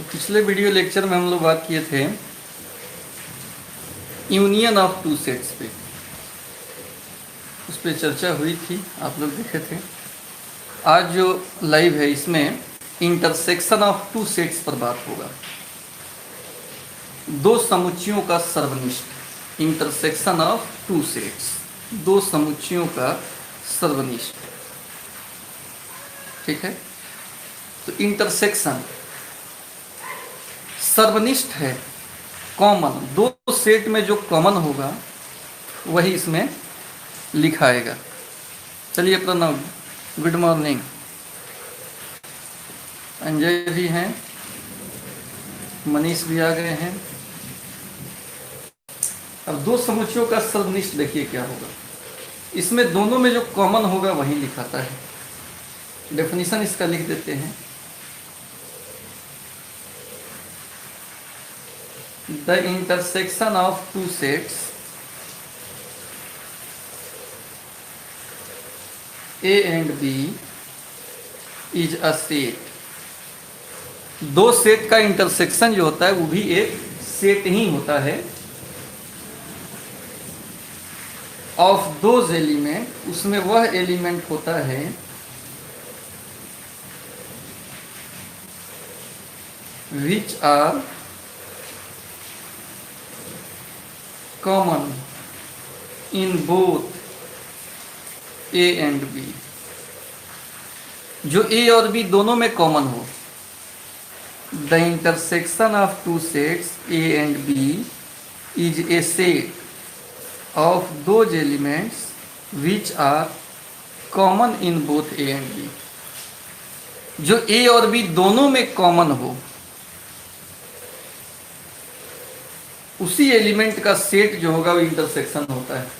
पिछले video lecture में हम लोग बात किए थे यूनियन ऑफ टू सेट्स पे, उस पर चर्चा हुई थी, आप लोग देखे थे। आज जो लाइव है इसमें इंटरसेक्शन ऑफ टू सेट्स पर बात होगा। दो समुच्चयों का सर्वनिष्ठ, इंटरसेक्शन ऑफ टू सेट्स, दो समुच्चयों का सर्वनिष्ठ। ठीक है, तो इंटरसेक्शन सर्वनिष्ठ है, कॉमन, दो सेट में जो कॉमन होगा वही इसमें लिखाएगा। चलिए प्रणव, गुड मॉर्निंग। अंजय भी हैं, मनीष भी आ गए हैं। अब दो समुच्चयों का सर्वनिष्ठ देखिए क्या होगा, इसमें दोनों में जो कॉमन होगा वही लिखाता है। डेफिनेशन इसका लिख देते हैं। The intersection of two sets A and B is a set। दो सेट का इंटरसेक्शन जो होता है वो भी एक सेट ही होता है। ऑफ दोज एलिमेंट, उसमें वह एलिमेंट होता है which are common in both A and B, जो ए और बी दोनों में कॉमन हो। The intersection of two sets A and B is a set of those elements which are common in both A and B. जो A और B दोनों में common हो उसी एलिमेंट का सेट जो होगा वो इंटरसेक्शन होता है।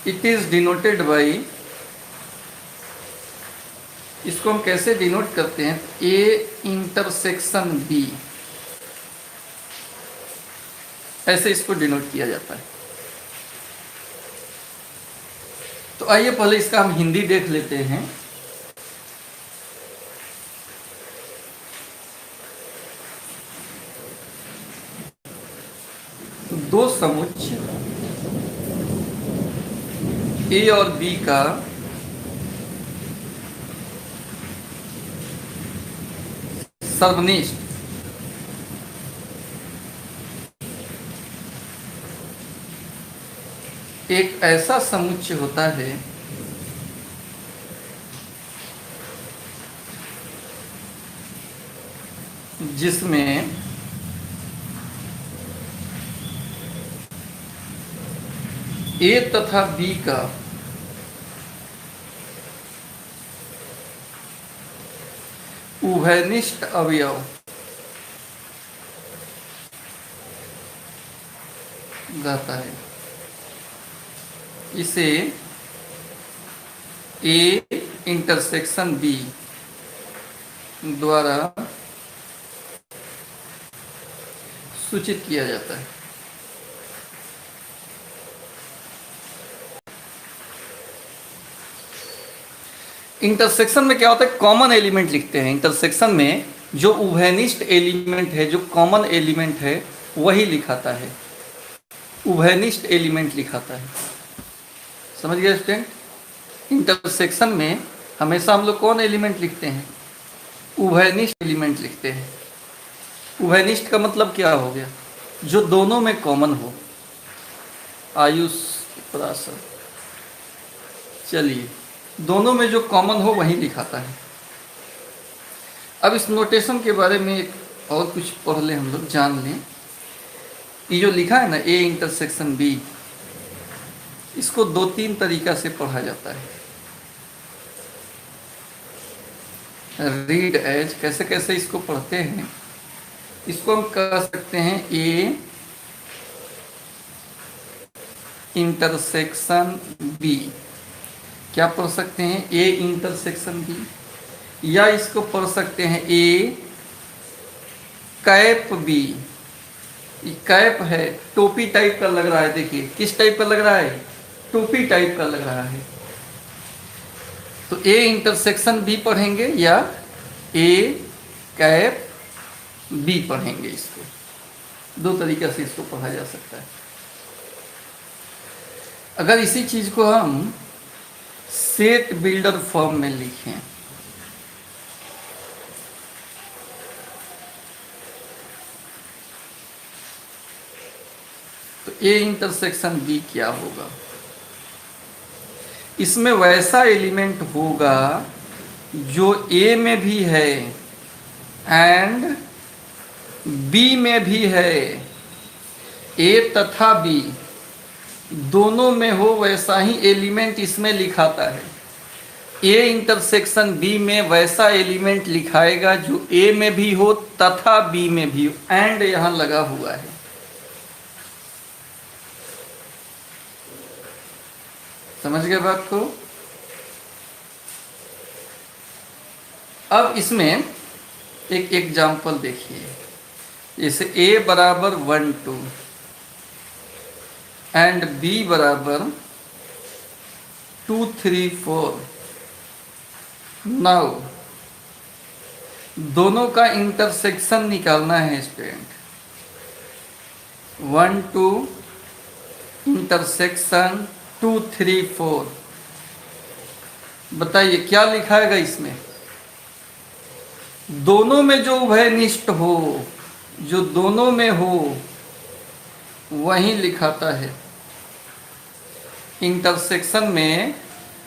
इट इज डिनोटेड बाई, इसको हम कैसे डिनोट करते हैं, ए इंटरसेक्शन बी, ऐसे इसको डिनोट किया जाता है। तो आइए पहले इसका हम हिंदी देख लेते हैं। दो समुच्चय ए और बी का सर्वनिष्ठ एक ऐसा समुच्चय होता है जिसमें ए तथा बी का उभयनिष्ठ अवयव रहता है। इसे ए इंटरसेक्शन बी द्वारा सूचित किया जाता है। इंटरसेक्शन में क्या होता है, कॉमन एलिमेंट लिखते हैं। इंटरसेक्शन में जो उभयनिष्ठ एलिमेंट है, जो कॉमन एलिमेंट है वही लिखाता है, उभयनिष्ठ एलिमेंट लिखाता है। समझ गए स्टूडेंट? इंटरसेक्शन में हमेशा हम लोग कौन एलिमेंट लिखते हैं, उभयनिष्ठ एलिमेंट लिखते हैं। उभयनिष्ठ का मतलब क्या हो गया, जो दोनों में कॉमन हो। आयुष पराशर, चलिए, दोनों में जो कॉमन हो वही लिखाता है। अब इस नोटेशन के बारे में एक और कुछ पढ़ लें, हम लोग जान लें। ये जो लिखा है ना, ए इंटरसेक्शन बी, इसको दो तीन तरीका से पढ़ा जाता है। रीड एज, कैसे कैसे इसको पढ़ते हैं, इसको हम कह सकते हैं ए इंटरसेक्शन बी। क्या पढ़ सकते हैं, ए इंटरसेक्शन बी, या इसको पढ़ सकते हैं ए कैप बी। कैप है, टोपी टाइप का लग रहा है, देखिए किस टाइप का लग रहा है, टोपी टाइप का लग रहा है। तो ए इंटरसेक्शन बी पढ़ेंगे या ए कैप बी पढ़ेंगे। इसको दो तरीके से इसको पढ़ा जा सकता है। अगर इसी चीज को हम सेट बिल्डर फॉर्म में लिखें, तो ए इंटरसेक्शन बी क्या होगा? इसमें वैसा एलिमेंट होगा जो ए में भी है एंड बी में भी है। ए तथा बी दोनों में हो वैसा ही एलिमेंट इसमें लिखाता है। ए इंटरसेक्शन बी में वैसा एलिमेंट लिखाएगा जो ए में भी हो तथा बी में भी हो। एंड यहां लगा हुआ है। समझ गए बात को? अब इसमें एक एग्जाम्पल देखिए। जैसे a बराबर 1 2 एंड b बराबर 2 3 4। नाउ दोनों का इंटरसेक्शन निकालना है स्टूडेंट। 1 2 इंटरसेक्शन 2 3 4। बताइए क्या लिखाएगा इसमें? दोनों में जो उभयनिष्ठ हो, जो दोनों में हो वही लिखाता है। इंटरसेक्शन में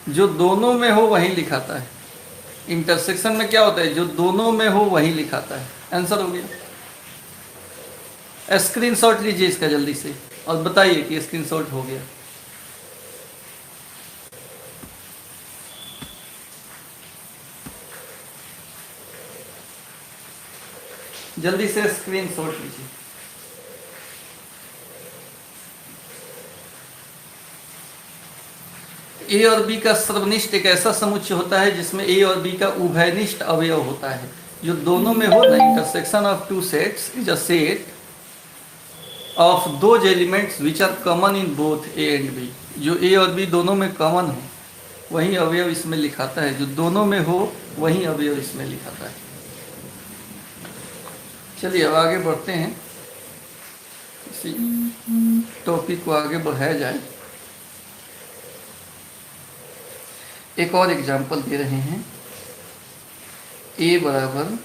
जो दोनों में हो वही लिखाता है। इंटरसेक्शन में क्या होता है? जो दोनों में हो वही लिखाता है। आंसर हो गया। स्क्रीनशॉट लीजिए इसका जल्दी से और बताइए कि स्क्रीनशॉट हो गया। जल्दी से स्क्रीनशॉट लीजिए। ए और बी का सर्वनिष्ठ एक ऐसा समुच्चय होता है जिसमें ए और बी का उभयनिष्ठ अवयव होता है। जो दोनों में हो ना, intersection of two sets is a set of those elements which are common in both A and B. जो ए और बी दोनों में कॉमन हो वही अवयव इसमें लिखाता है। जो दोनों में हो वही अवयव इसमें लिखाता है। चलिए अब आगे बढ़ते हैं। इसी टॉपिक को आगे बढ़ाया जाए। एक और एग्जांपल दे रहे हैं। ए बराबर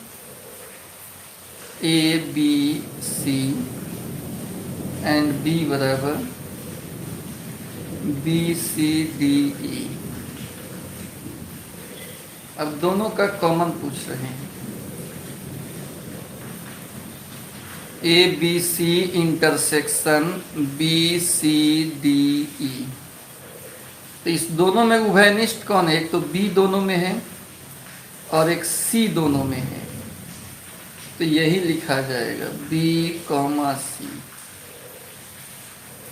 A B C and B बराबर बी सी डी ई। अब दोनों का कॉमन पूछ रहे हैं। A B C intersection B C D E. तो इस दोनों में उभयनिष्ठ कौन है? एक तो बी दोनों में है और एक सी दोनों में है। तो यही लिखा जाएगा बी कॉमा सी।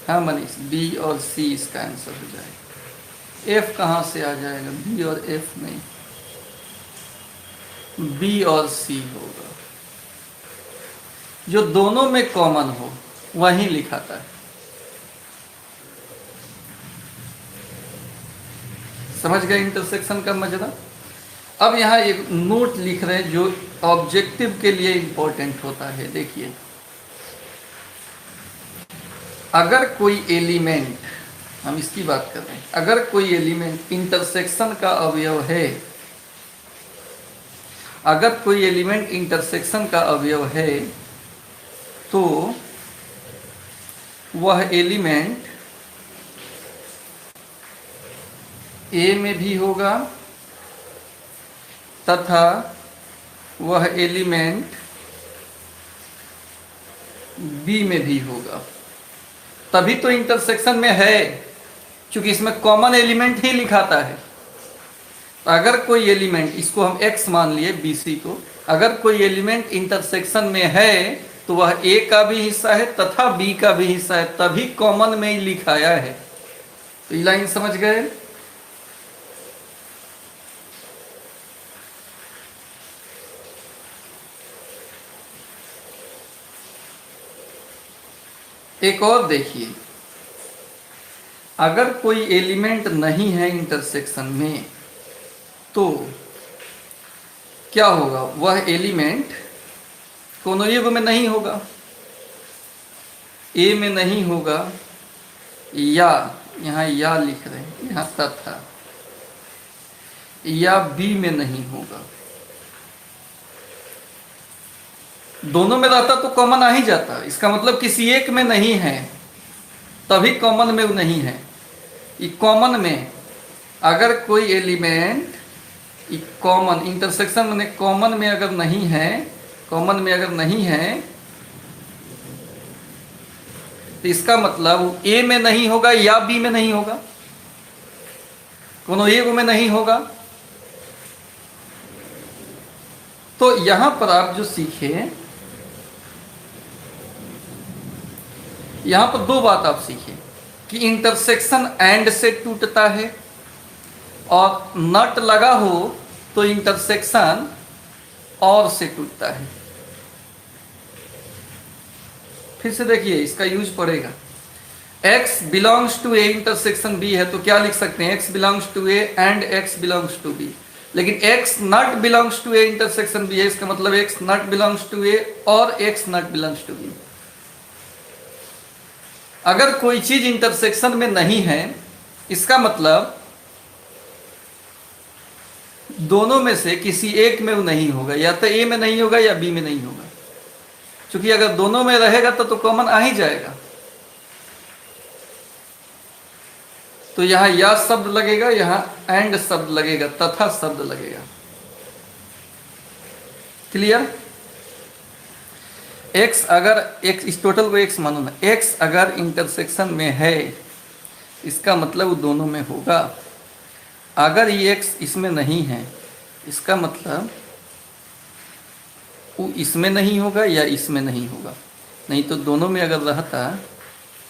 हाँ मनीष, बी और सी इसका आंसर हो जाएगा। एफ कहाँ से आ जाएगा? बी और एफ नहीं, बी और सी होगा। जो दोनों में कॉमन हो वही लिखाता है। समझ गए इंटरसेक्शन का मजरा? अब यहाँ एक नोट लिख रहे हैं जो ऑब्जेक्टिव के लिए इंपॉर्टेंट होता है। देखिए, अगर कोई एलिमेंट, हम इसकी बात कर रहे हैं, अगर कोई एलिमेंट इंटरसेक्शन का अवयव है, अगर कोई एलिमेंट इंटरसेक्शन का अवयव है तो वह एलिमेंट ए में भी होगा तथा वह एलिमेंट बी में भी होगा। तभी तो इंटरसेक्शन में है, क्योंकि इसमें कॉमन एलिमेंट ही लिखाता है। अगर कोई एलिमेंट, इसको हम x मान लिए बी सी को, अगर कोई एलिमेंट इंटरसेक्शन में है तो वह ए का भी हिस्सा है तथा बी का भी हिस्सा है, तभी कॉमन में ही लिखाया है। तो ये लाइन समझ गए? एक और देखिए, अगर कोई एलिमेंट नहीं है इंटरसेक्शन में तो क्या होगा, वह एलिमेंट कोनो युग में नहीं होगा, ए में नहीं होगा, या यहाँ या लिख रहे हैं यहाँ तथा, या बी में नहीं होगा। दोनों में रहता तो कॉमन आ ही जाता, इसका मतलब किसी एक में नहीं है तभी कॉमन में नहीं है। ये कॉमन में अगर कोई एलिमेंट कॉमन इंटरसेक्शन में कॉमन में अगर नहीं है, कॉमन में अगर नहीं है तो इसका मतलब ए में नहीं होगा या बी में नहीं होगा, कोनो एक में नहीं होगा। तो यहां पर आप जो सीखे, यहां पर दो बात आप सीखे कि इंटरसेक्शन एंड से टूटता है और नट लगा हो तो इंटरसेक्शन और से टूटता है। फिर से देखिए इसका यूज पड़ेगा। x belongs to A intersection b है तो क्या लिख सकते हैं, x belongs to A and x belongs to b। लेकिन x not belongs to A intersection b है, इसका मतलब x not belongs to A और x not belongs to b। अगर कोई चीज इंटरसेक्शन में नहीं है इसका मतलब दोनों में से किसी एक में वो नहीं होगा, या तो ए में नहीं होगा या बी में नहीं होगा। क्योंकि अगर दोनों में रहेगा तो कॉमन आ ही जाएगा। तो यहां या शब्द लगेगा, यहां एंड शब्द लगेगा, तथा शब्द लगेगा। क्लियर। x अगर x इस टोटल को x मानो ना, x अगर इंटरसेक्शन में है इसका मतलब वो दोनों में होगा। अगर ये x इसमें नहीं है इसका मतलब वो इसमें नहीं होगा या इसमें नहीं होगा। नहीं तो दोनों में अगर रहता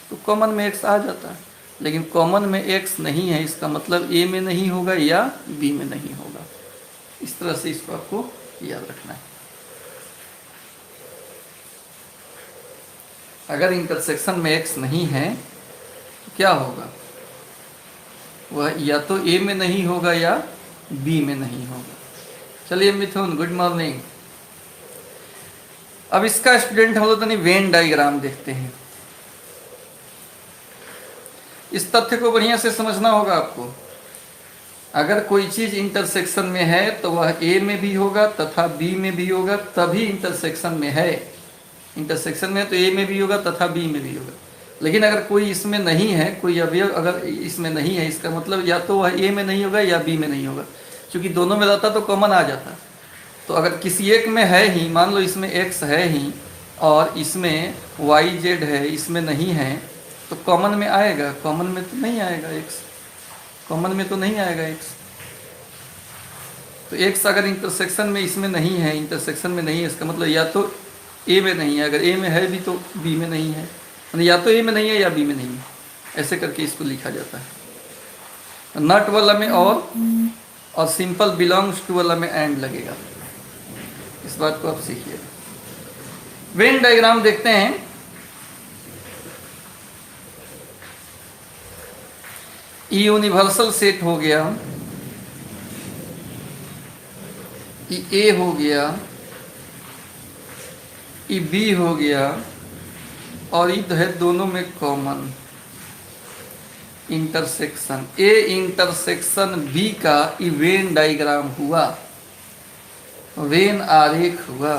तो कॉमन में x आ जाता, लेकिन कॉमन में x नहीं है इसका मतलब a में नहीं होगा या b में नहीं होगा। इस तरह से इसको आपको याद रखना है। अगर इंटरसेक्शन में x नहीं है तो क्या होगा, वह या तो a में नहीं होगा या b में नहीं होगा। चलिए मिथुन, गुड मॉर्निंग। अब इसका स्टूडेंट हम लोग तो वेन डायग्राम देखते हैं। इस तथ्य को बढ़िया से समझना होगा आपको। अगर कोई चीज इंटरसेक्शन में है तो वह a में भी होगा तथा b में भी होगा, तभी इंटरसेक्शन में है। इंटरसेक्शन में तो a में भी होगा तथा b में भी होगा। लेकिन अगर कोई इसमें नहीं है, कोई अवयव अगर इसमें नहीं है इसका मतलब या तो वह a में नहीं होगा या b में नहीं होगा। क्योंकि दोनों में रहता तो कॉमन आ जाता। तो अगर किसी एक में है ही, मान लो इसमें x है ही और इसमें y z है, इसमें नहीं है तो कॉमन में आएगा, कॉमन में तो नहीं आएगा x, कॉमन में तो नहीं आएगा x। तो x अगर इंटरसेक्शन में इसमें नहीं है, इंटरसेक्शन में नहीं है इसका मतलब या तो a में नहीं है, अगर a में है भी तो b में नहीं है, या तो a में नहीं है या b में नहीं है। ऐसे करके इसको लिखा जाता है। नॉट वाला में और सिंपल बिलोंग्स टू वाला में एंड लगेगा। इस बात को आप सीखिए। वेन डायग्राम देखते हैं। ई यूनिवर्सल सेट हो गया, ई ए हो गया, ई बी हो गया और ई है दोनों में common intersection. A intersection B का ई वेन डायग्राम हुआ, वेन आरेख हुआ।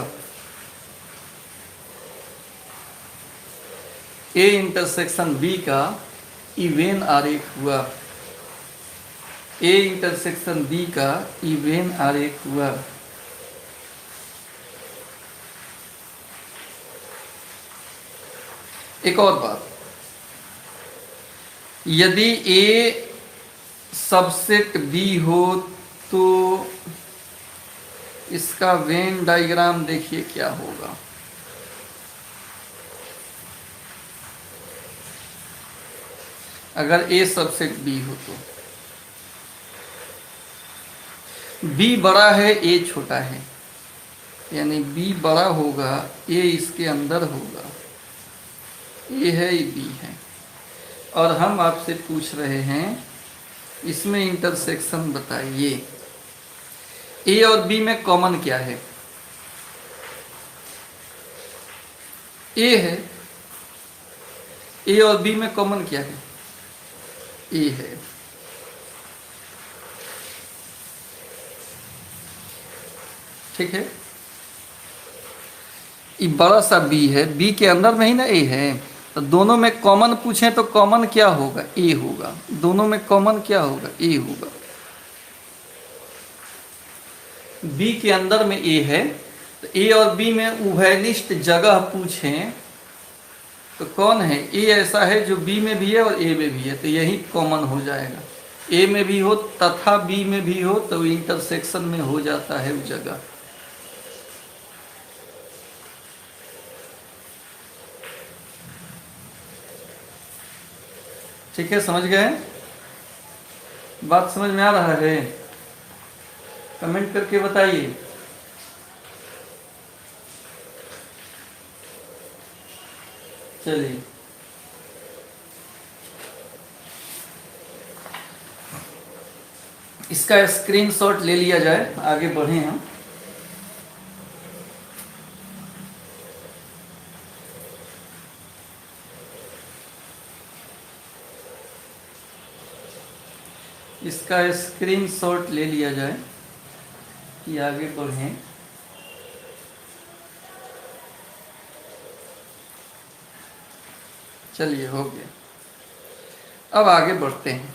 ए इंटरसेक्शन बी का ई वेन आरेख हुआ, ए इंटरसेक्शन बी का ई वेन आरेख हुआ। एक और बात, यदि ए सबसेट बी हो तो इसका वेन डायग्राम देखिए क्या होगा। अगर ए सबसेट बी हो तो बी बड़ा है ए छोटा है, यानी बी बड़ा होगा ए इसके अंदर होगा, ए है ये बी है। और हम आपसे पूछ रहे हैं इसमें इंटरसेक्शन बताइए। ए और बी में कॉमन क्या है? ए है। ए और बी में कॉमन क्या है? ए है। ठीक है, ये बड़ा सा बी है, बी के अंदर में ही ना ए है, तो दोनों में कॉमन पूछें तो कॉमन क्या होगा? ए होगा। दोनों में कॉमन क्या होगा? ए होगा। बी के अंदर में ए है, तो ए और बी में उभयनिष्ठ जगह पूछें तो कौन है? ए ऐसा है जो बी में भी है और ए में भी है, तो यही कॉमन हो जाएगा। ए में भी हो तथा बी में भी हो तो इंटरसेक्शन में हो जाता है वो जगह। ठीक है, समझ गए? बात समझ में आ रहा है? कमेंट करके बताइए। चलिए, इसका स्क्रीनशॉट ले लिया जाए, आगे बढ़े हम। इसका स्क्रीनशॉट ले लिया जाए कि आगे बढ़ें। चलिए, हो गया। अब आगे बढ़ते हैं।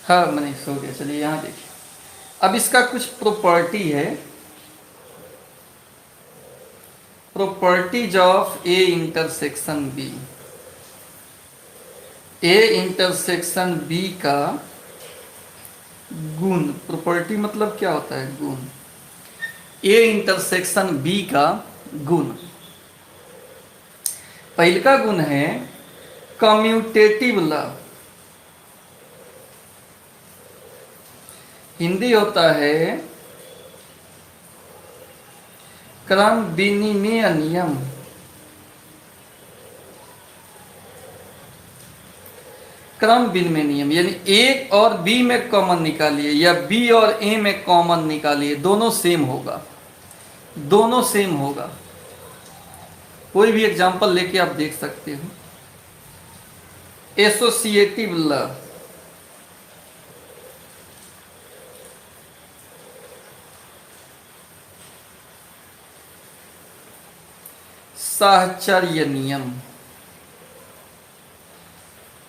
हाँ मनीष, हो गया। चलिए यहाँ देखिए, अब इसका कुछ प्रॉपर्टी है। Properties of A intersection B. A intersection B का गुण। प्रॉपर्टी मतलब क्या होता है? गुण। ए इंटरसेक्शन बी का गुण। पहले का गुण है कम्यूटेटिव लव। हिंदी होता है क्रम विनिमय नियम। क्रम विनिमय नियम यानी ए और बी में कॉमन निकालिए या बी और ए में कॉमन निकालिए, दोनों सेम होगा। दोनों सेम होगा। कोई भी एग्जांपल लेके आप देख सकते हो। Associative law. साहचर्य नियम।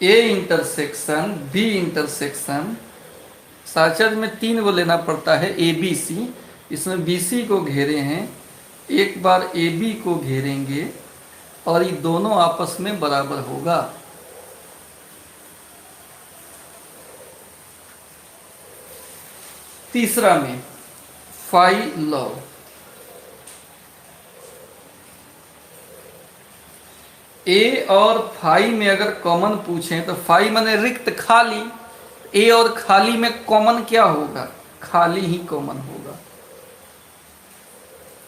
A intersection B intersection. साहचर्य में 3 को लेना पड़ता है, ए बी सी। इसमें बी सी को घेरे हैं, एक बार ए बी को घेरेंगे और ये दोनों आपस में बराबर होगा। तीसरा में फाई लव। ए और फाई में अगर कॉमन पूछें तो फाई माने रिक्त, खाली। ए और खाली में कॉमन क्या होगा? खाली ही कॉमन होगा।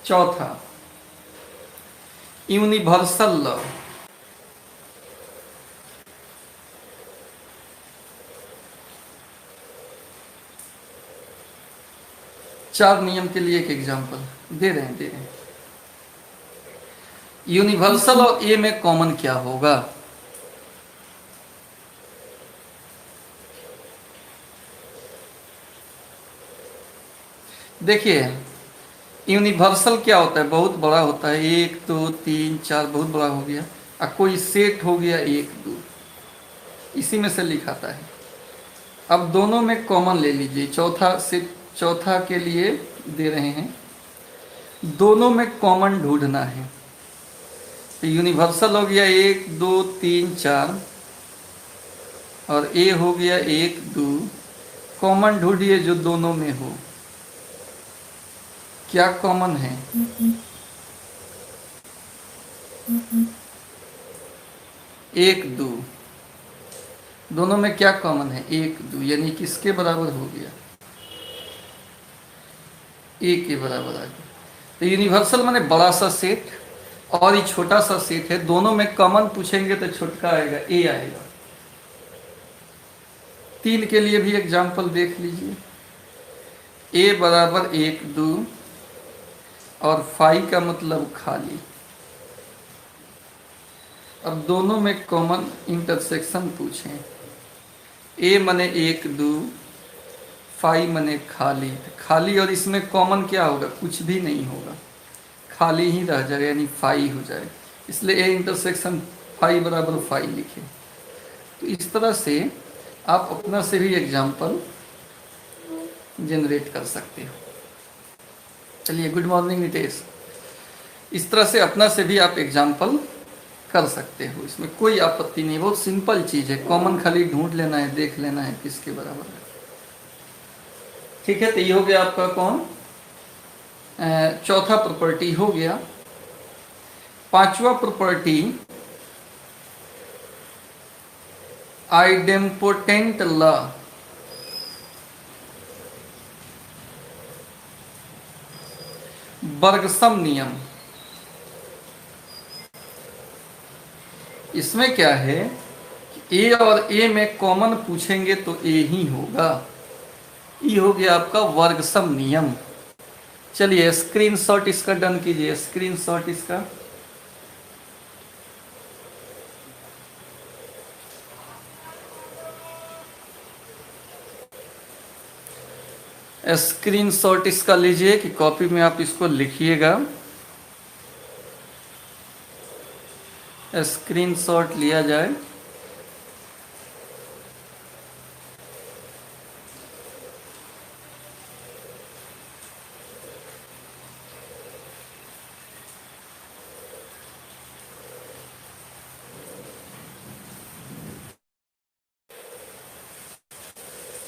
चौथा यूनिवर्सल लव। चार नियम के लिए एक एग्जांपल दे रहे हैं। यूनिवर्सल और ए में कॉमन क्या होगा? देखिए, यूनिवर्सल क्या होता है? बहुत बड़ा होता है, 1 2 3 4, बहुत बड़ा हो गया। और कोई सेट हो गया 1 2, इसी में से लिखाता है। अब दोनों में कॉमन ले लीजिए। चौथा के लिए दे रहे हैं, दोनों में कॉमन ढूंढना है। तो यूनिवर्सल हो गया 1 2 3 4 और ए हो गया 1 2। कॉमन ढूंढिए जो दोनों में हो। क्या कॉमन है? एक दो। दोनों में क्या कॉमन है? 1 2, यानी किसके बराबर हो गया? ए के बराबर आ गया। तो यूनिवर्सल माने बड़ा सा सेट और ये छोटा सा सेट है। दोनों में कॉमन पूछेंगे तो छोटका आएगा, ए आएगा। 3 के लिए भी एग्जाम्पल देख लीजिए। ए बराबर 1 2 और फाई का मतलब खाली। अब दोनों में कॉमन इंटरसेक्शन पूछें। ए मने 1 2, फाई मने खाली। खाली और इसमें कॉमन क्या होगा? कुछ भी नहीं होगा, खाली ही रह जाएगा, यानी फाई हो जाए। इसलिए ए इंटरसेक्शन फाई बराबर फाई लिखे। तो इस तरह से आप अपना से भी एग्जाम्पल जनरेट कर सकते हो। चलिए, गुड मॉर्निंग नितेश। इस तरह से अपना से भी आप एग्जाम्पल कर सकते हो, इसमें कोई आपत्ति नहीं। बहुत सिंपल चीज़ है, कॉमन खाली ढूंढ लेना है, देख लेना है किसके बराबर है। ठीक है, तो ये हो गया आपका कौन, चौथा प्रॉपर्टी हो गया। पांचवा प्रॉपर्टी आइडेम्पोटेंट लॉ। बर्गसम नियम। इसमें क्या है कि ए और ए में कॉमन पूछेंगे तो ए ही होगा। ये हो गया आपका वर्गसम नियम। चलिए स्क्रीनशॉट इसका डन कीजिए, स्क्रीनशॉट इसका। स्क्रीनशॉट इसका लीजिए कि कॉपी में आप इसको लिखिएगा। स्क्रीनशॉट लिया जाए।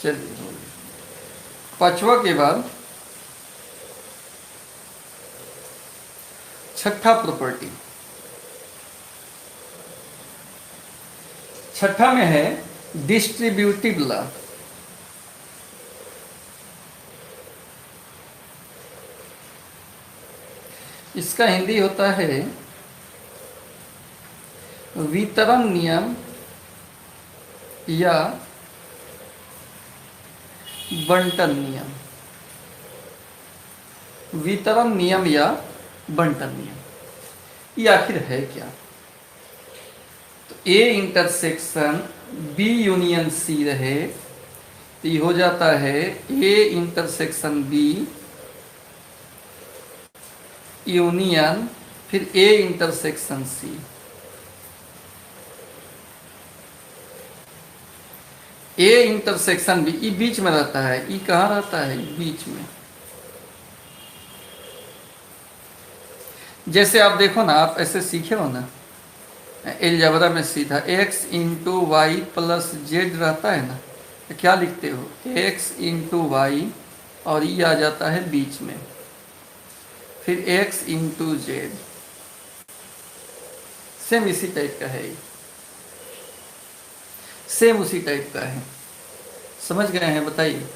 चलिए, पांचवा के बाद छठा प्रॉपर्टी। छठा में है डिस्ट्रीब्यूटिव लॉ। इसका हिंदी होता है वितरण नियम या बंटन नियम। वितरण नियम या बंटन नियम, ये आखिर है क्या? तो A intersection B union C रहे तो ये हो जाता है ए इंटरसेक्शन बी यूनियन फिर A intersection C. A intersection B, ई बीच में रहता है। ई कहाँ रहता है? बीच में। जैसे आप देखो ना, आप ऐसे सीखे हो ना एलजेब्रा में, सीधा x into y plus z रहता है ना, तो क्या लिखते हो? x इंटू वाई और ये आ जाता है बीच में, फिर x इंटू जेड। सेम इसी टाइप का है, सेम उसी टाइप का है। समझ गए हैं? बताइए।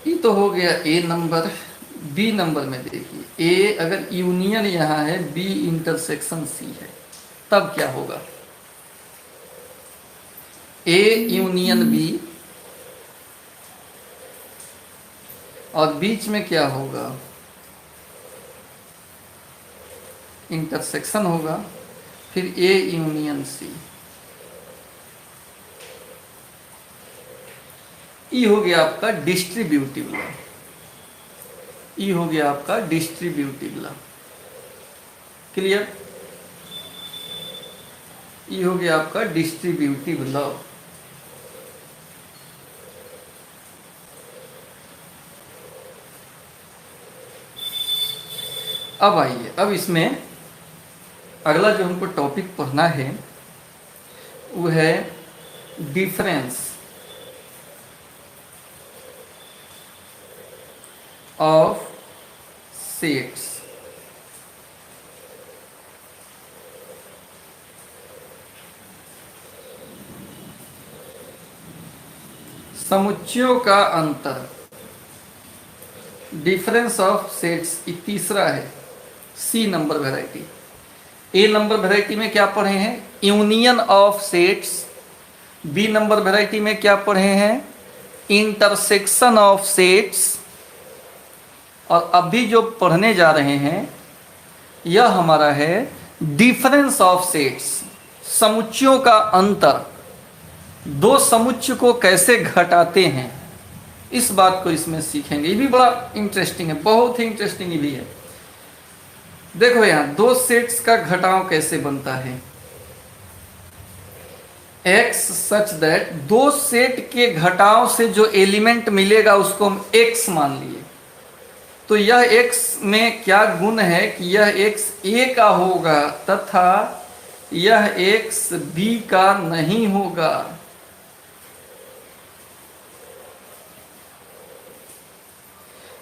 ये तो हो गया ए नंबर। बी नंबर में देखिए, ए अगर यूनियन यहाँ है, बी इंटरसेक्शन सी है, तब क्या होगा? ए यूनियन बी और बीच में क्या होगा? इंटरसेक्शन होगा, फिर ए यूनियन सी। ई हो गया आपका डिस्ट्रीब्यूटिव लॉ। ई हो गया आपका डिस्ट्रीब्यूटिव लॉ। क्लियर? ई हो गया आपका डिस्ट्रीब्यूटिव लॉ। अब आइए, अब इसमें अगला जो हमको टॉपिक पढ़ना है वो है डिफरेंस ऑफ सेट्स। समुच्चयों का अंतर। डिफरेंस ऑफ सेट्स तीसरा है, C number variety. A number variety में क्या पढ़े हैं, union of sets. B number variety में क्या पढ़े हैं, इंटरसेक्शन ऑफ सेट्स। और अभी जो पढ़ने जा रहे हैं यह हमारा है डिफरेंस ऑफ सेट्स, समुच्चयों का अंतर। दो समुच्चय को कैसे घटाते हैं, इस बात को इसमें सीखेंगे। ये भी बड़ा इंटरेस्टिंग है, बहुत ही इंटरेस्टिंग भी है। देखो यहाँ दो सेट्स का घटाव कैसे बनता है, x सच दैट दो सेट के घटाव से जो एलिमेंट मिलेगा उसको हम x मान लिए। तो यह x में क्या गुण है कि यह x a का होगा तथा यह x b का नहीं होगा।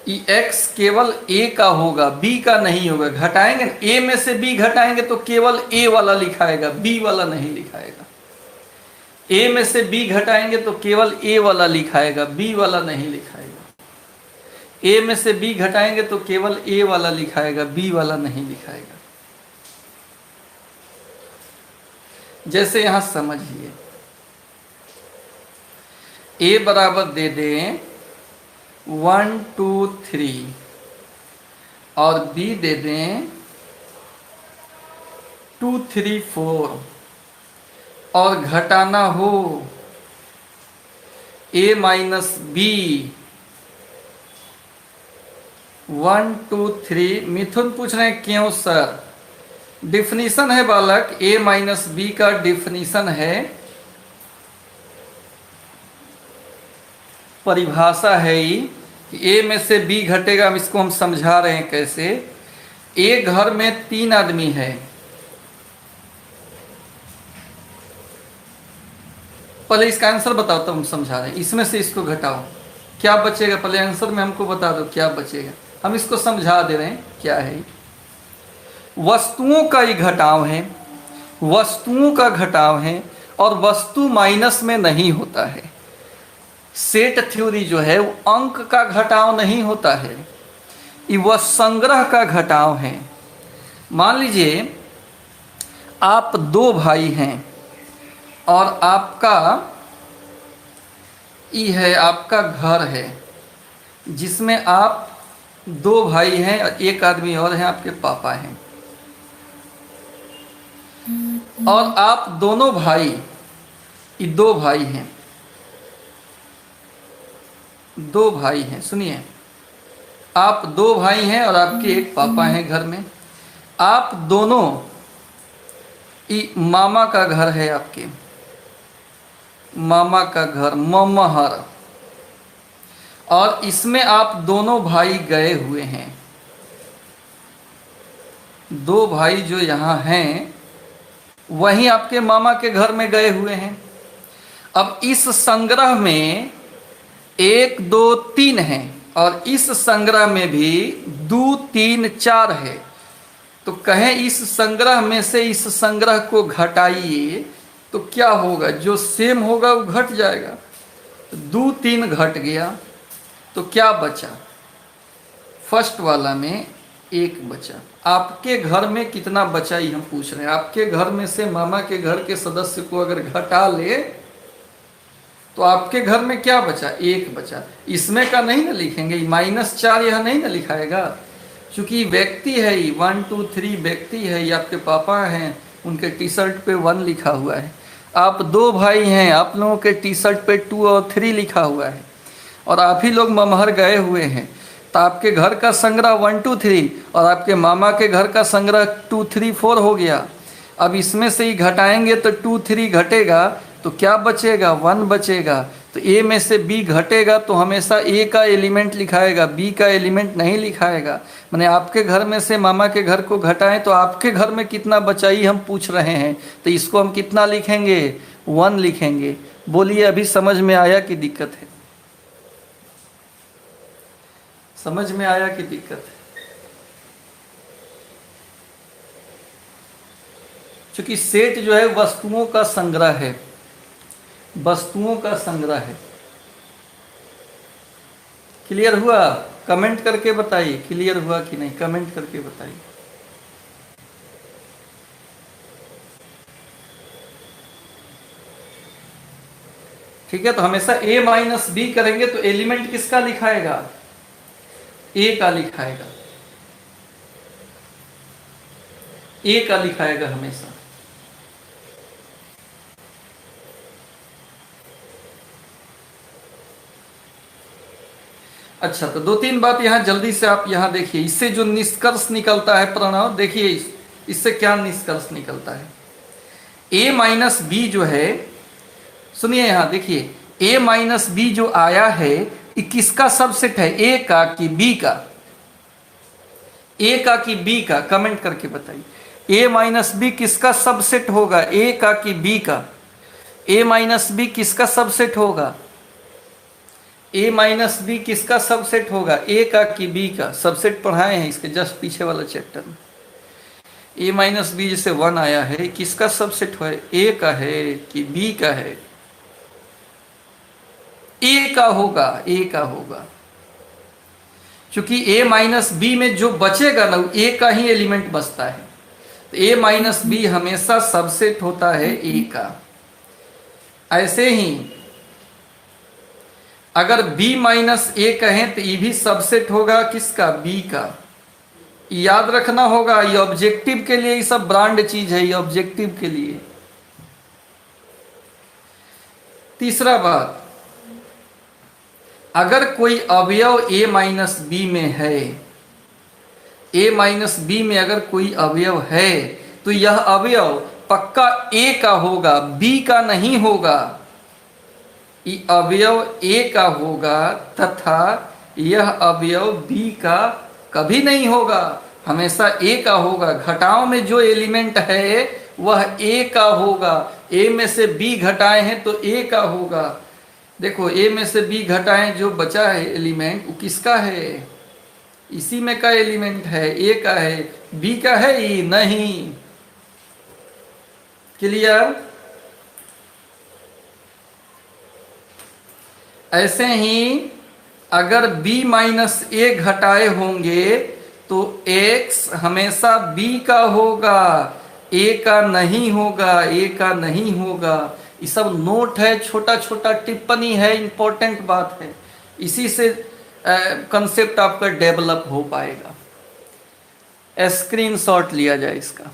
x केवल a का होगा, b का नहीं होगा। घटाएंगे a में से b घटाएंगे तो केवल a वाला लिखाएगा, b वाला नहीं लिखाएगा। a में से b घटाएंगे तो केवल a वाला लिखाएगा, b वाला नहीं लिखाएगा। a में से b घटाएंगे तो केवल a वाला लिखाएगा, b वाला नहीं लिखाएगा। जैसे यहां समझिए, a बराबर दे दें 1 2 3 और b दे दें 2 3 4 और घटाना हो a माइनस b 1 2 3। मिथुन पूछ रहे हैं क्यों सर, डिफिनीशन है बालक, a माइनस बी का डिफिनीशन है, परिभाषा है ही कि a में से b घटेगा। इसको हम समझा रहे हैं कैसे। एक घर में 3 आदमी है, पहले इसका आंसर बताओ तो हम समझा रहे हैं। इसमें से इसको घटाओ, क्या बचेगा, पहले आंसर में हमको बता दो क्या बचेगा, हम इसको समझा दे रहे हैं क्या है। वस्तुओं का ही घटाव है, वस्तुओं का घटाव है और वस्तु माइनस में नहीं होता है। सेट थ्योरी जो है वो अंक का घटाव नहीं होता है, ये वह संग्रह का घटाव है। मान लीजिए आप 2 भाई हैं और आपका ये है, आपका घर है जिसमें आप 2 भाई हैं और एक आदमी और है, आपके पापा हैं। और आप दोनों भाई, ये 2 भाई हैं, 2 भाई हैं, सुनिए, आप 2 भाई हैं और आपके एक पापा हैं घर में। आप दोनों, ये मामा का घर है, आपके मामा का घर ममहर, और इसमें आप दोनों भाई गए हुए हैं। 2 भाई जो यहाँ हैं वहीं आपके मामा के घर में गए हुए हैं। अब इस संग्रह में 1 2 3 है और इस संग्रह में भी 2 3 4 है। तो कहें इस संग्रह में से इस संग्रह को घटाइए तो क्या होगा, जो सेम होगा वो घट जाएगा। तो 2 3 घट गया तो क्या बचा, फर्स्ट वाला में 1 बचा। आपके घर में कितना बचा ये हम पूछ रहे हैं। आपके घर में से मामा के घर के सदस्य को अगर घटा ले तो आपके घर में क्या बचा, 1 बचा। इसमें का नहीं ना लिखेंगे, -4 यह नहीं ना लिखाएगा, क्योंकि व्यक्ति है, 1 2 3 व्यक्ति है, ये आपके पापा हैं, उनके टी शर्ट पे 1 लिखा हुआ है। आप 2 भाई हैं, आप लोगों के टी शर्ट पे 2 और 3 लिखा हुआ है, और आप ही लोग ममहर गए हुए हैं। तो आपके घर का संग्रह 1 2 3 और आपके मामा के घर का संग्रह 2 3 4 हो गया। अब इसमें से ही घटाएंगे तो 2 3 घटेगा तो क्या बचेगा, 1 बचेगा। तो ए में से बी घटेगा तो हमेशा ए का एलिमेंट लिखाएगा, बी का एलिमेंट नहीं लिखाएगा। माने आपके घर में से मामा के घर को घटाएं तो आपके घर में कितना बचा ही हम पूछ रहे हैं। तो इसको हम कितना लिखेंगे, 1 लिखेंगे। बोलिए अभी समझ में आया कि दिक्कत है, समझ में आया कि दिक्कत है। क्योंकि सेट जो है वस्तुओं का संग्रह है, वस्तुओं का संग्रह है। क्लियर हुआ, कमेंट करके बताइए क्लियर हुआ कि नहीं, कमेंट करके बताइए। ठीक है, तो हमेशा a माइनस बी करेंगे तो एलिमेंट किसका लिखाएगा, a का लिखाएगा, a का लिखाएगा हमेशा। अच्छा, तो दो तीन बात यहां जल्दी से आप यहां देखिए, इससे जो निष्कर्ष निकलता है प्रणव, देखिए इससे क्या निष्कर्ष निकलता है। a माइनस बी जो है, सुनिए यहां देखिए, a माइनस बी जो आया है ये किसका सबसेट है, a का कि b का, a का कि b का, कमेंट करके बताइए। a माइनस बी किसका सबसेट होगा, a का कि b का, a माइनस बी किसका सबसेट होगा, a माइनस बी किसका सबसेट होगा, a का कि b का। सबसेट पढ़ाए हैं इसके जस्ट पीछे वाला चैप्टर में। a माइनस बी जैसे 1 आया है, किसका सबसेट है, a का है कि b का है, a का होगा, a का होगा, क्योंकि a माइनस बी में जो बचेगा ना a का ही एलिमेंट बचता है, तो a माइनस बी हमेशा सबसेट होता है a का। ऐसे ही अगर b माइनस a कहें तो ये भी सबसेट होगा किसका, b का। याद रखना होगा, ये ऑब्जेक्टिव के लिए, ये सब ब्रांड चीज है, ये ऑब्जेक्टिव के लिए। तीसरा बात, अगर कोई अवयव a माइनस बी में है, a माइनस बी में अगर कोई अवयव है तो यह अवयव पक्का a का होगा, b का नहीं होगा। ये अवयव a का होगा तथा यह अवयव b का कभी नहीं होगा, हमेशा a का होगा। घटाओं में जो एलिमेंट है वह a का होगा, a में से b घटाए हैं तो a का होगा। देखो a में से b घटाएं, जो बचा है एलिमेंट वो किसका है, इसी में का एलिमेंट है, a का है, b का है ही नहीं। क्लियर। ऐसे ही अगर b माइनस a घटाए होंगे तो x हमेशा b का होगा, a का नहीं होगा, a का नहीं होगा। ये सब नोट है, छोटा छोटा टिप्पणी है, इंपॉर्टेंट बात है, इसी से कंसेप्ट आपका डेवलप हो पाएगा। स्क्रीनशॉट लिया जाए इसका,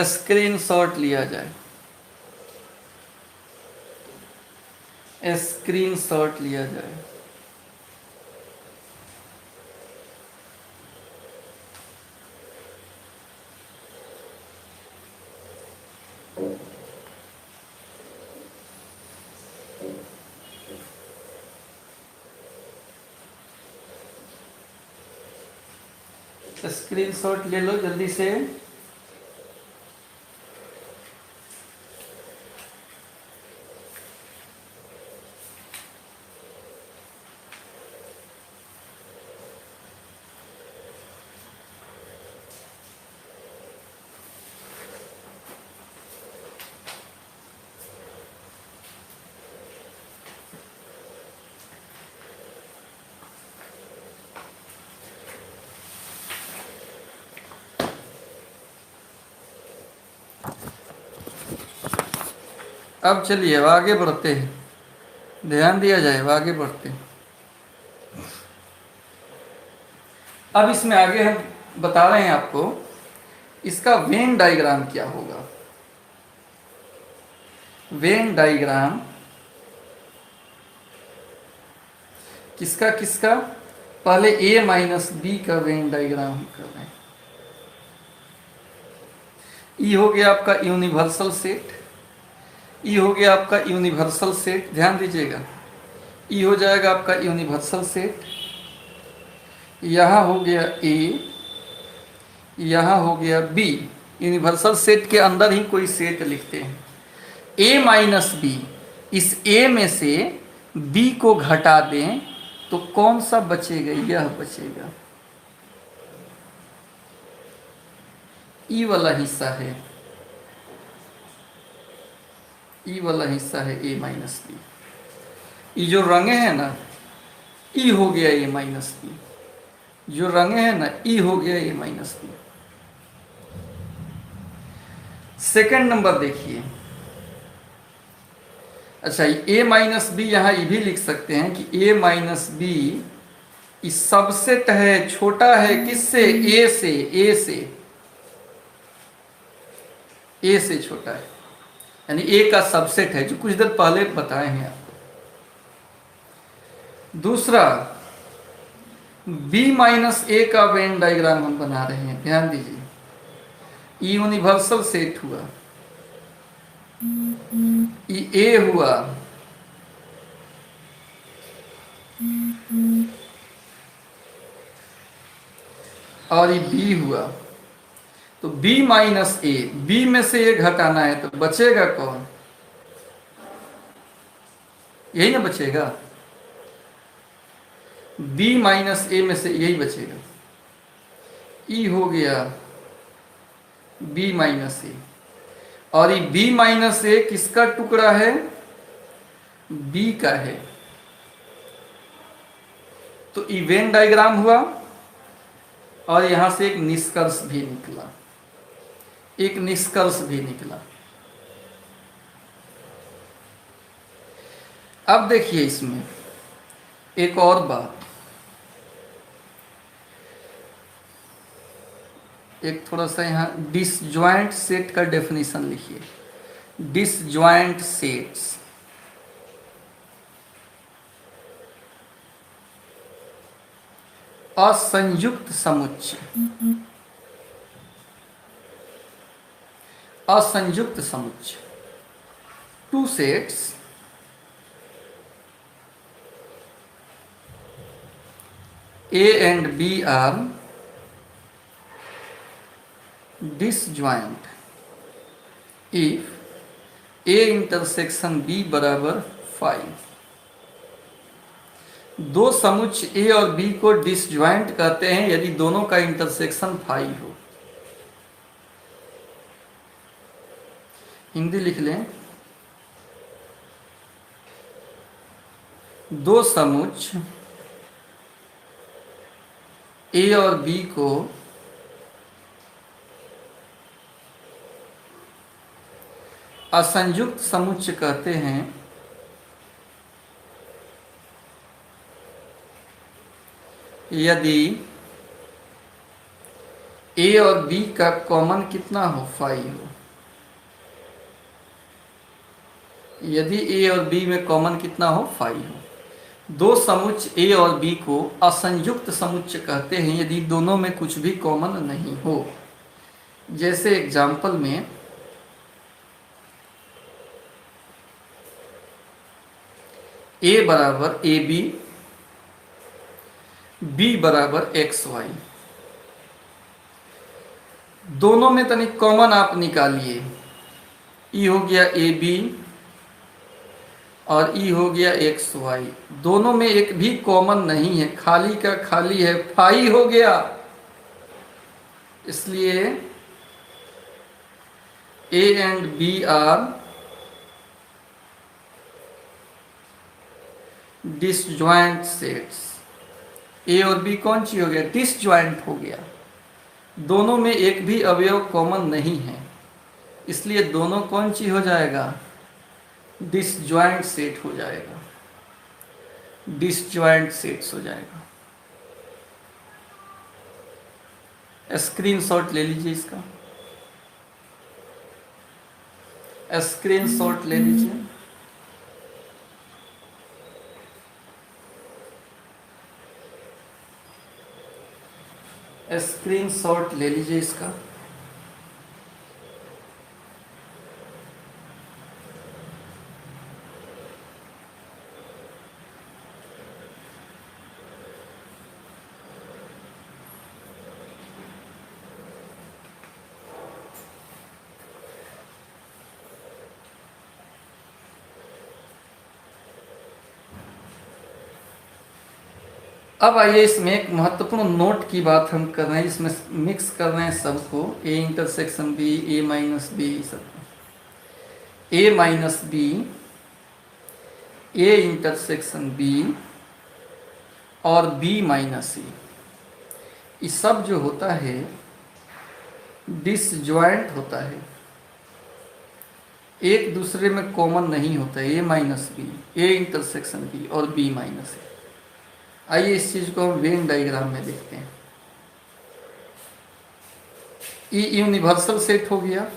स्क्रीनशॉट लिया जाए, स्क्रीनशॉट लिया जाए। स्क्रीनशॉट ले लो जल्दी से। अब चलिए आगे बढ़ते हैं, ध्यान दिया जाए, आगे बढ़ते हैं। अब इसमें आगे हम बता रहे हैं आपको इसका वेन डायग्राम क्या होगा। वेन डायग्राम किसका किसका, पहले a माइनस बी का वेन डायग्राम हम कर रहे हैं। ई हो गया आपका यूनिवर्सल सेट, ई हो गया आपका यूनिवर्सल सेट, ध्यान दीजिएगा, ई हो जाएगा आपका यूनिवर्सल सेट। यहाँ हो गया ए, यहाँ हो गया बी। यूनिवर्सल सेट के अंदर ही कोई सेट लिखते हैं। ए माइनस बी, इस ए में से बी को घटा दें तो कौन सा बचेगा, यह बचेगा, ई वाला हिस्सा है, ई वाला हिस्सा है ए माइनस बी। ई जो रंगे हैं ना, ई हो गया ए माइनस बी, जो रंगे हैं ना, ई हो गया ए माइनस बी। सेकंड नंबर देखिए, अच्छा, ए माइनस बी यहाँ ये भी लिख सकते हैं कि ए माइनस बी इस सबसेट है, छोटा है किससे? ए से। ए से, ए से छोटा है, यानी ए का सबसेट है, जो कुछ देर पहले बताए हैं आपको। दूसरा, बी माइनस ए का वेन डायग्राम हम बना रहे हैं, ध्यान दीजिए। ई यूनिवर्सल सेट हुआ, ई ए हुआ, और ये बी हुआ। तो b माइनस ए, बी में से ए घटाना है, तो बचेगा कौन? यही ना बचेगा, b माइनस ए में से यही बचेगा। ई हो गया b माइनस ए, और ये b माइनस ए किसका टुकड़ा है? b का है। तो इवेंट डायग्राम हुआ, और यहां से एक निष्कर्ष भी निकला, एक निष्कर्ष भी निकला। अब देखिए इसमें एक और बात, एक थोड़ा सा यहाँ डिसजॉइंट सेट का डेफिनेशन लिखिए। डिसजॉइंट सेट्स, असंयुक्त समुच्चय, असंयुक्त समुच्चय। Two sets A and B are disjoint if A intersection B बराबर 5। दो समुच्चय A और B को डिसजॉइंट कहते हैं यदि दोनों का इंटरसेक्शन 5 हो। हिंदी लिख लें, दो समुच्चय ए और बी को असंयुक्त समुच्चय कहते हैं यदि ए और बी का कॉमन कितना हो? 5 हो। यदि ए और बी में कॉमन कितना हो? 5 हो। दो समुच्चय ए और बी को असंयुक्त समुच्चय कहते हैं यदि दोनों में कुछ भी कॉमन नहीं हो। जैसे एग्जाम्पल में ए बराबर ए बी, बी बराबर एक्स वाई, दोनों में तनिक कॉमन आप निकालिए। ई हो गया ए बी और ई हो गया एक्स वाई, दोनों में एक भी कॉमन नहीं है, खाली का खाली है, 5 हो गया। इसलिए A and B are disjoint sets. A और बी कौन सी हो गया? डिसजॉइंट हो गया, दोनों में एक भी अवयव कॉमन नहीं है, इसलिए दोनों कौन सी हो जाएगा? डिसजॉइंट सेट हो जाएगा, डिसजॉइंट सेट्स हो जाएगा। स्क्रीनशॉट ले लीजिए इसका, स्क्रीनशॉट ले लीजिए। स्क्रीनशॉट ले लीजिए इसका। अब आइए इसमें एक महत्वपूर्ण नोट की बात हम कर रहे हैं, इसमें मिक्स कर रहे हैं सबको, A intersection B, A minus B, सब A minus B, A intersection B और बी माइनस ए, ये सब जो होता है डिसजॉइंट होता है। एक दूसरे में कॉमन नहीं होता है, A minus B, A intersection B और बी माइनस ए। आइए इस चीज को हम वेन डायग्राम में देखते हैं। ई यूनिवर्सल सेट हो गया,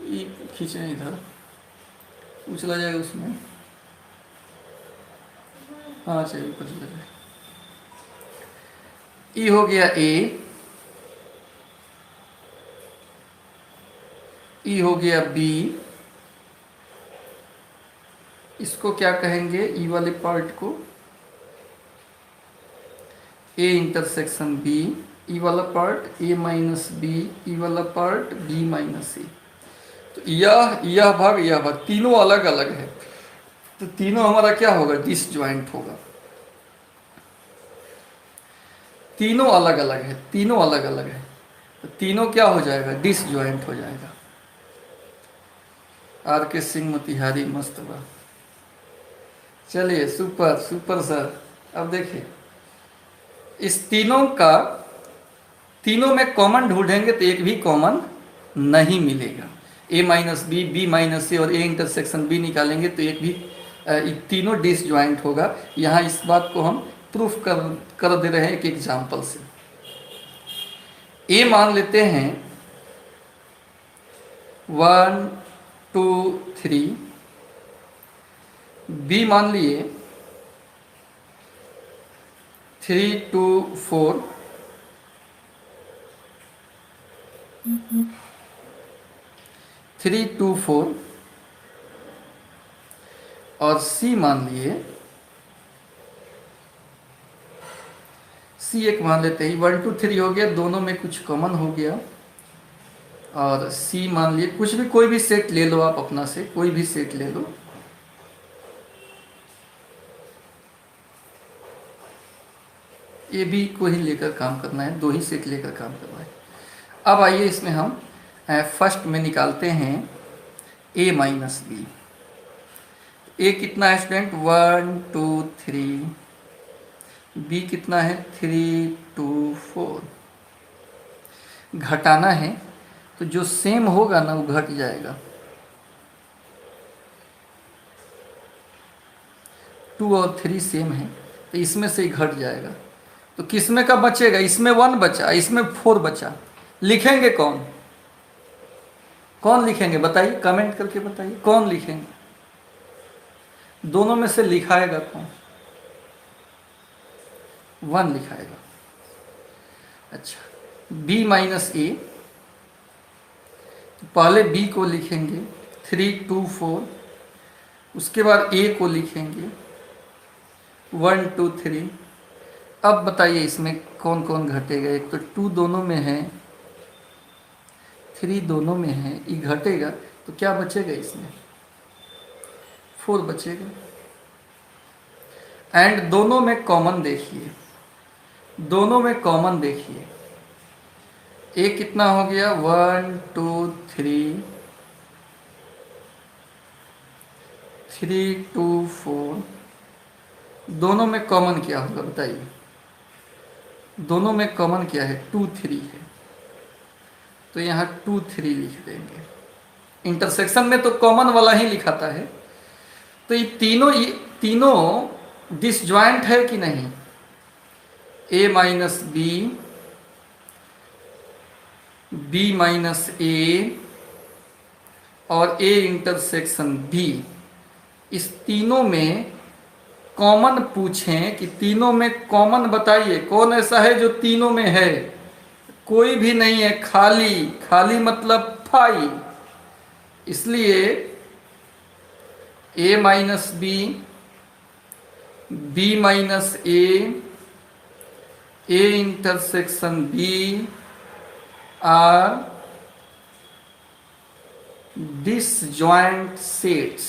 ई खींचने इधर उछला जाएगा उसमें, हाँ चलिए ऊपर चला जाए। ई हो गया ए, ई हो गया बी, इसको क्या कहेंगे, ई वाले पार्ट को ए इंटरसेक्शन बी, ई वाला पार्ट ए माइनस बी, ई वाला पार्ट बी माइनस ए। तो यह भाग तीनों अलग अलग है, तो तीनों हमारा क्या होगा, डिसजॉइंट होगा। तीनों अलग अलग है, तीनों अलग अलग है, तो तीनों क्या हो जाएगा, डिसजॉइंट हो जाएगा। आर के सिंह मोतिहारी मस्त बा। चलिए सुपर सुपर सर। अब देखिए इस तीनों में कॉमन ढूंढेंगे तो एक भी कॉमन नहीं मिलेगा। ए माइनस बी, बी माइनस ए और ए इंटरसेक्शन बी निकालेंगे तो एक भी तीनों डिसजॉइंट होगा। यहाँ इस बात को हम प्रूफ कर दे रहे हैं एक एग्जाम्पल से। ए मान लेते हैं 1 2 3, बी मान लिए 3 2 4, थ्री टू फोर, और सी मान लिए, सी एक मान लेते हैं, 1 2 3 हो गया, दोनों में कुछ कॉमन हो गया। और सी मान लिए, कुछ भी कोई भी सेट ले लो आप अपना से, कोई भी सेट ले लो। ये भी को ही लेकर काम करना है, दो ही सेट लेकर काम करना है। अब आइए इसमें हम फर्स्ट में निकालते हैं ए माइनस बी। ए कितना है स्टूडेंट, 1 2 3, बी कितना है 3 2 4। घटाना है तो जो सेम होगा ना वो घट जाएगा, 2 और 3 सेम है तो इसमें से ही घट जाएगा। तो किसमें का बचेगा, इसमें 1 बचा, इसमें 4 बचा। लिखेंगे कौन, कौन लिखेंगे बताइए, कमेंट करके बताइए कौन लिखेंगे, दोनों में से लिखाएगा कौन, 1 लिखाएगा। अच्छा, b माइनस ए, पहले b को लिखेंगे 3 2 4, उसके बाद a को लिखेंगे 1 2 3। अब बताइए इसमें कौन कौन घटेगा, एक तो 2 दोनों में है, 3 दोनों में है, ये घटेगा तो क्या बचेगा, इसमें 4 बचेगा। एंड दोनों में कॉमन देखिए, दोनों में कॉमन देखिए, ए कितना हो गया 1 2 3, 3 2 4, दोनों में कॉमन क्या होगा बताइए, दोनों में कॉमन क्या है, 2 3 है, तो यहाँ 2 3 लिख देंगे। इंटरसेक्शन में तो कॉमन वाला ही लिखाता है। तो ये तीनों डिसजॉइंट है कि नहीं, ए माइनस बी, बी माइनस ए और ए इंटरसेक्शन बी, इस तीनों में कॉमन पूछें कि तीनों में कॉमन बताइए, कौन ऐसा है जो तीनों में है, कोई भी नहीं है, खाली, खाली मतलब फाई। इसलिए A minus B, B minus A intersection B are disjoint sets.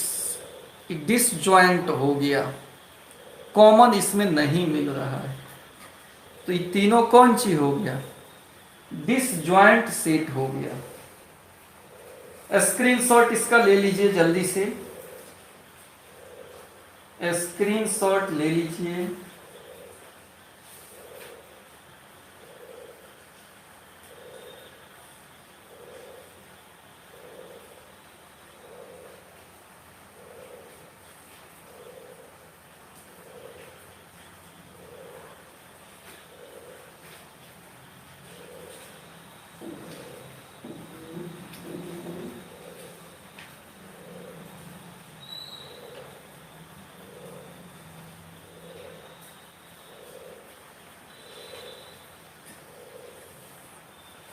Disjoint हो गया, कॉमन इसमें नहीं मिल रहा है, तो ये तीनों कौन सी हो गया, डिसजॉइंट सेट हो गया। स्क्रीनशॉट इसका ले लीजिए जल्दी से, स्क्रीनशॉट ले लीजिए।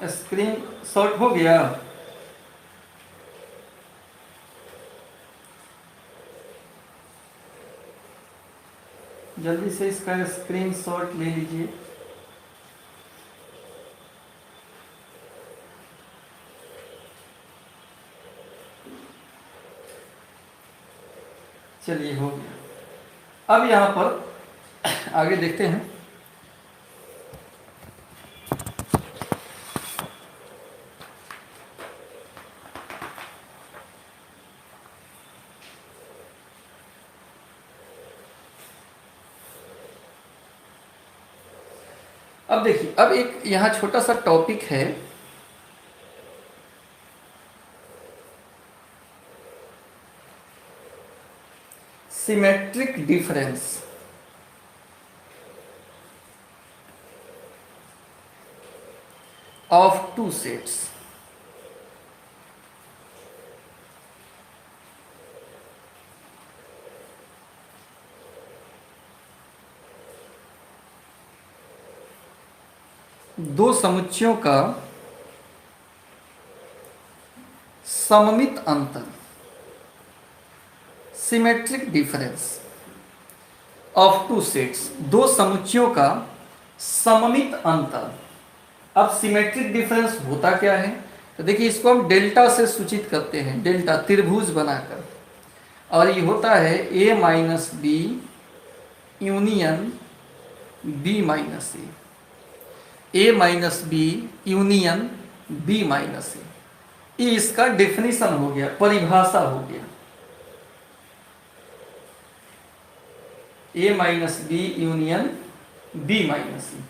स्क्रीन शॉट हो गया? जल्दी से इसका स्क्रीन शॉट ले लीजिए। चलिए हो गया। अब यहाँ पर आगे देखते हैं। अब देखिए, अब एक यहाँ छोटा सा टॉपिक है, symmetric difference of two sets. दो समुच्चयों का सममित अंतर, symmetric difference of two sets, दो समुच्चयों का सममित अंतर। अब सिमेट्रिक डिफरेंस होता क्या है? तो देखिए, इसको हम डेल्टा से सूचित करते हैं, डेल्टा त्रिभुज बनाकर, और ये होता है a minus B union b minus A minus B union b minus A. ये इसका डेफिनेशन हो गया, परिभाषा हो गया। a minus B union b minus A.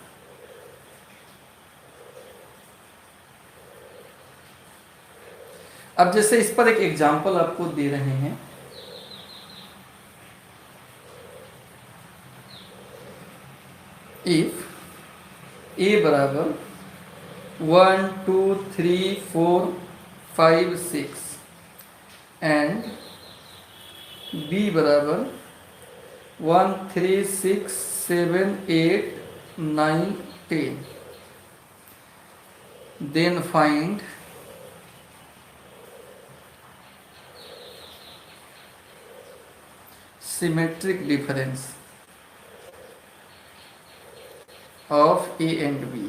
अब जैसे इस पर एक एग्जांपल आपको दे रहे हैं। इफ a बराबर 1 2 3 4 5 6 एंड b बराबर 1 3 6 7 8 9 10, then find symmetric difference of A and B।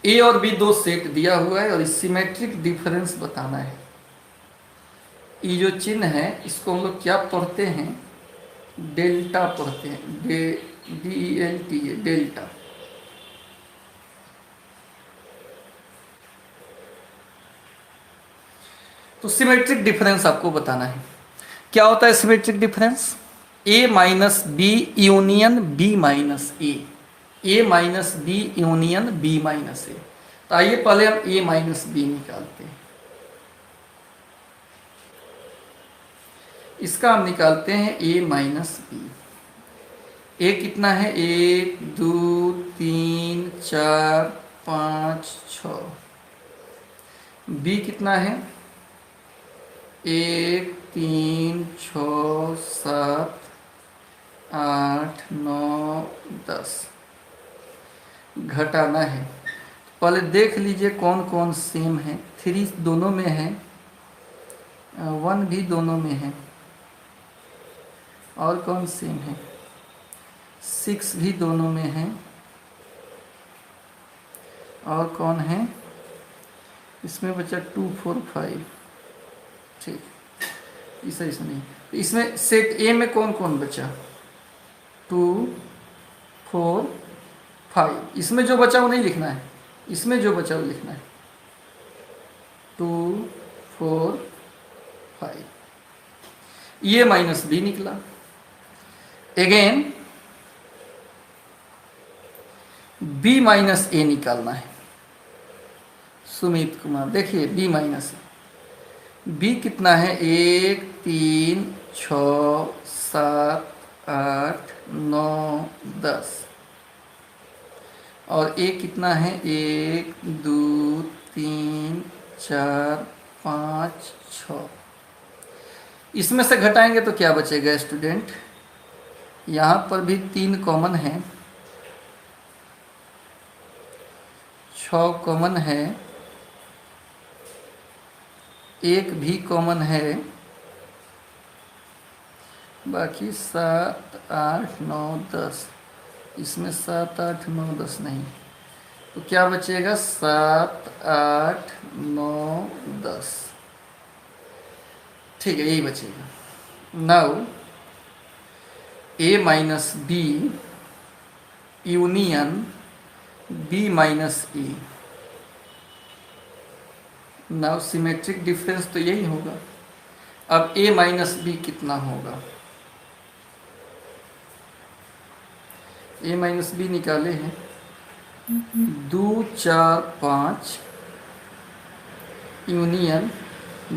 ए और बी दो सेट दिया हुआ है और सिमेट्रिक डिफरेंस बताना है। ये जो चिन्ह है इसको हम लोग क्या पढ़ते हैं? डेल्टा पढ़ते हैं, DELTA, डेल्टा। तो सिमेट्रिक डिफरेंस आपको बताना है। क्या होता है symmetric difference? A minus B union B minus A minus B union B minus A. तो आइए पहले हम ए माइनस बी निकालते हैं। इसका हम निकालते हैं ए माइनस बी। ए कितना है? 1 2 3 4 5 6। बी कितना है? 1 3 6 7 8 9 10। घटाना है। पहले देख लीजिए कौन कौन सेम है। 3 दोनों में है, 1 भी दोनों में है, और कौन सेम है? 6 भी दोनों में है, और कौन है? इसमें बचा 2 4 5। ठीक, इसमें इसमें सेट ए में कौन कौन बचा? 2 4 5। इसमें जो बचा वो नहीं लिखना है, इसमें जो बचा वो लिखना है। 2 4 5। ये माइनस बी निकला। अगेन बी माइनस ए निकालना है। सुमित कुमार, देखिए बी माइनस बी कितना है? 1 3 6 7 8 9 10, और ए कितना है? 1 2 3 4 5 6। इसमें से घटाएंगे तो क्या बचेगा स्टूडेंट? यहाँ पर भी 3 कॉमन है, 6 कॉमन है, 1 भी कॉमन है, बाकी 7, 8, 9, 10। इसमें 7, 8, 9, 10 नहीं, तो क्या बचेगा? 7, 8, 9, 10। ठीक है, यही बचेगा। Now a minus B union b minus e। Now symmetric difference तो यही होगा। अब a माइनस बी कितना होगा? a माइनस बी निकाले हैं, 2, 4, 5 यूनियन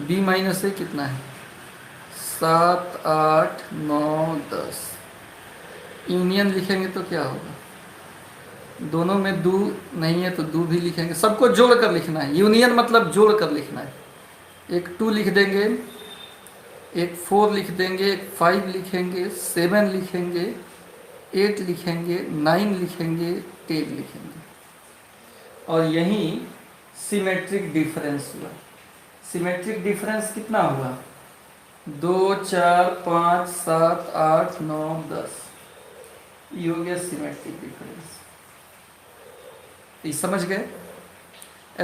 b माइनस ए कितना है? 7, 8, 9, 10। यूनियन लिखेंगे तो क्या होगा? दोनों में दो नहीं है तो दो भी लिखेंगे, सबको जोड़ कर लिखना है। यूनियन मतलब जोड़ कर लिखना है। एक 2 लिख देंगे, एक 4 लिख देंगे, एक 5 लिखेंगे, 7 लिखेंगे, 8 लिखेंगे, 9 लिखेंगे, 10 लिखेंगे। और यही सिमेट्रिक डिफरेंस हुआ। सिमेट्रिक डिफरेंस कितना हुआ? 2, 4, 5, 7, 8, 9, 10। ये हो गया सिमेट्रिक डिफरेंस। ये समझ गए?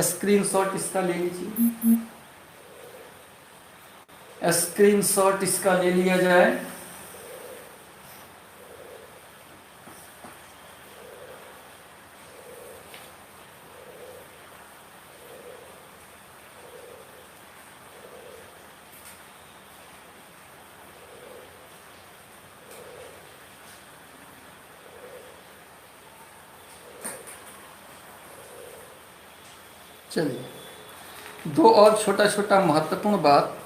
स्क्रीनशॉट इसका ले लीजिए, स्क्रीनशॉट इसका ले लिया जाए। चलिए, दो और छोटा छोटा महत्वपूर्ण बात।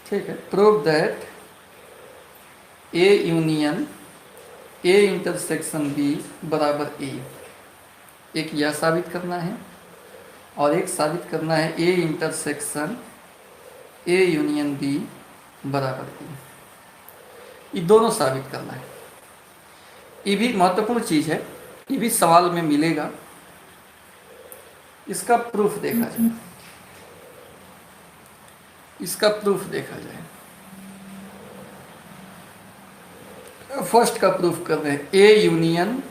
ठीक है, prove that A union A intersection B बराबर ए। एक यह साबित करना है और एक साबित करना है A intersection A union B बराबर ए। ये दोनों साबित करना है। ये भी महत्वपूर्ण चीज है, ये भी सवाल में मिलेगा। इसका प्रूफ देखा जाए, इसका प्रूफ देखा जाए। फर्स्ट का प्रूफ कर रहे हैं, A union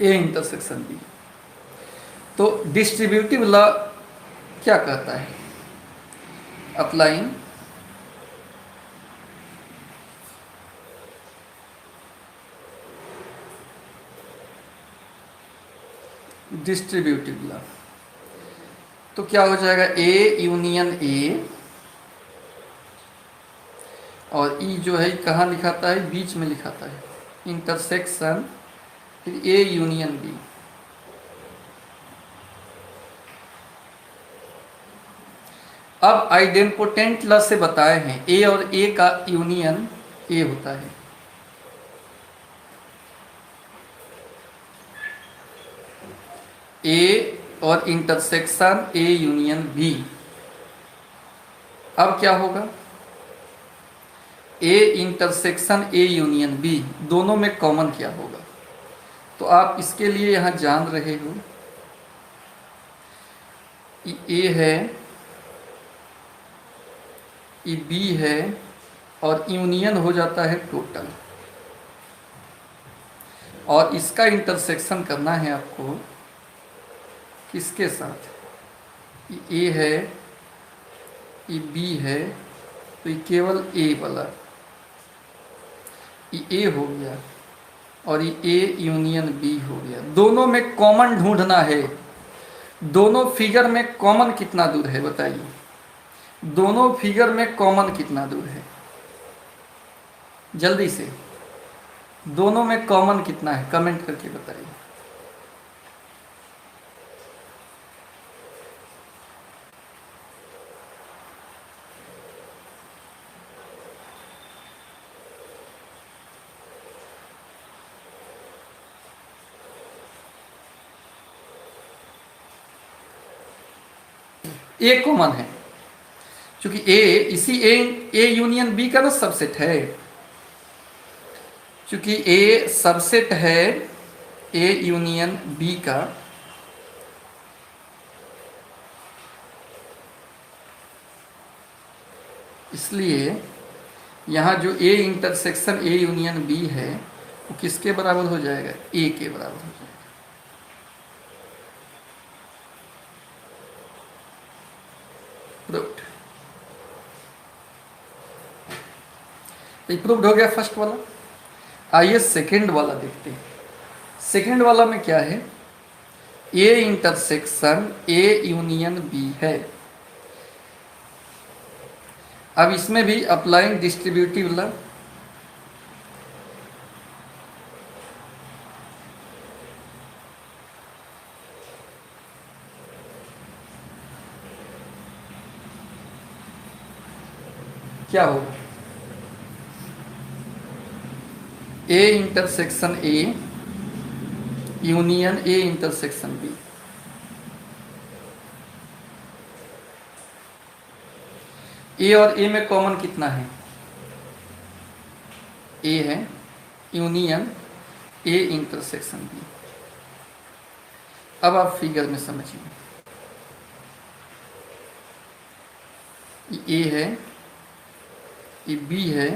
A intersection B. तो डिस्ट्रीब्यूटिव लॉ क्या कहता है? अप्लाइंग डिस्ट्रीब्यूटिव लॉ, तो क्या हो जाएगा? ए यूनियन ए, और ई जो है कहाँ लिखाता है? बीच में लिखाता है, इंटरसेक्शन, फिर ए यूनियन बी। अब आइडेंपोटेंट लॉ से बताए हैं ए और ए का यूनियन ए होता है। ए और इंटरसेक्शन ए यूनियन बी। अब क्या होगा? A intersection A union B, दोनों में कॉमन क्या होगा? तो आप इसके लिए यहां जान रहे हो, ए है, ये बी है, और यूनियन हो जाता है टोटल। और इसका इंटरसेक्शन करना है आपको किसके साथ? ये ए है, ये बी है, तो ये केवल ए वाला, ये ए हो गया, और ये ए यूनियन बी हो गया। दोनों में कॉमन ढूंढना है। दोनों फिगर में कॉमन कितना दूर है बताइए? दोनों फिगर में कॉमन कितना दूर है? जल्दी से, दोनों में कॉमन कितना है? कमेंट करके बताइए। ए कॉमन है, क्योंकि ए इसी ए यूनियन बी का ना सबसेट है, क्योंकि ए सबसेट है ए यूनियन बी का, इसलिए यहाँ जो A intersection A union B है वो किसके बराबर हो जाएगा, ए के बराबर हो जाएगा। प्रूव्ड। प्रूव्ड हो गया फर्स्ट वाला। आइए सेकंड वाला देखते हैं। सेकंड वाला में क्या है, A intersection A union B है। अब इसमें भी अप्लाइंग डिस्ट्रीब्यूटिव लॉ, क्या होगा, A intersection A union A intersection B. A और ए में कॉमन कितना है, ए है, यूनियन ए इंटरसेक्शन बी। अब आप फिगर में समझिए, ए है, ये बी है,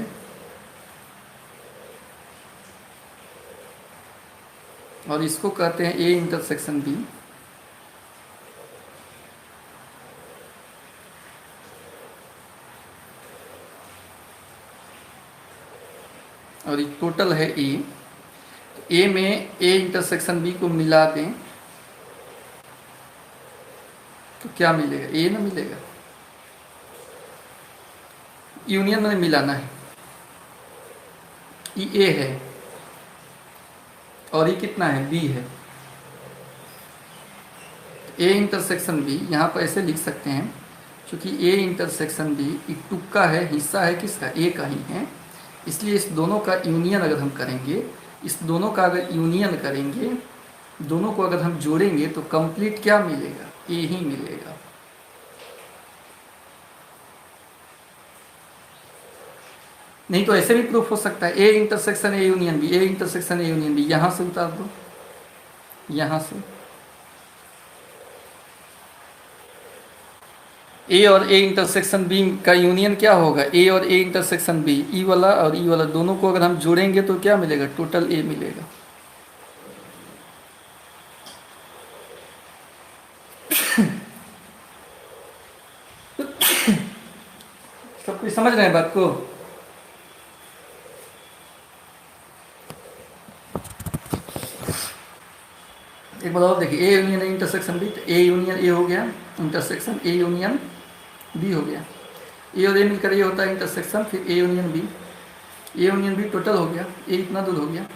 और इसको कहते हैं ए इंटरसेक्शन बी। और ये टोटल है ए। ए में ए इंटरसेक्शन बी को मिला दें तो क्या मिलेगा, ए ना मिलेगा, यूनियन में मिलाना है। ये ए है और ये कितना है, बी है। ए इंटरसेक्शन बी यहाँ पर ऐसे लिख सकते हैं, क्योंकि ए इंटरसेक्शन बी एक टुक्का है, हिस्सा है किसका, ए का ही है, इसलिए इस दोनों का यूनियन अगर हम करेंगे, इस दोनों का अगर यूनियन करेंगे, दोनों को अगर हम जोड़ेंगे तो कंप्लीट क्या मिलेगा, ए ही मिलेगा। नहीं तो ऐसे भी प्रूफ हो सकता है, A intersection A union B, A intersection A union B, यहां से उतार दो, यहां से ए और ए इंटरसेक्शन बी का यूनियन क्या होगा, ए और ए इंटरसेक्शन बी, ई वाला और ई वाला दोनों को अगर हम जोड़ेंगे तो क्या मिलेगा, टोटल ए मिलेगा। सब कोई समझ रहे हैं बात को। एक बार और देखिए, A union A intersection B, तो ए यूनियन ए हो गया, इंटरसेक्शन ए यूनियन बी हो गया, ए और ए मिलकर ये होता है इंटरसेक्शन, फिर A union B, A union B total हो गया, ए इतना दूर हो गया,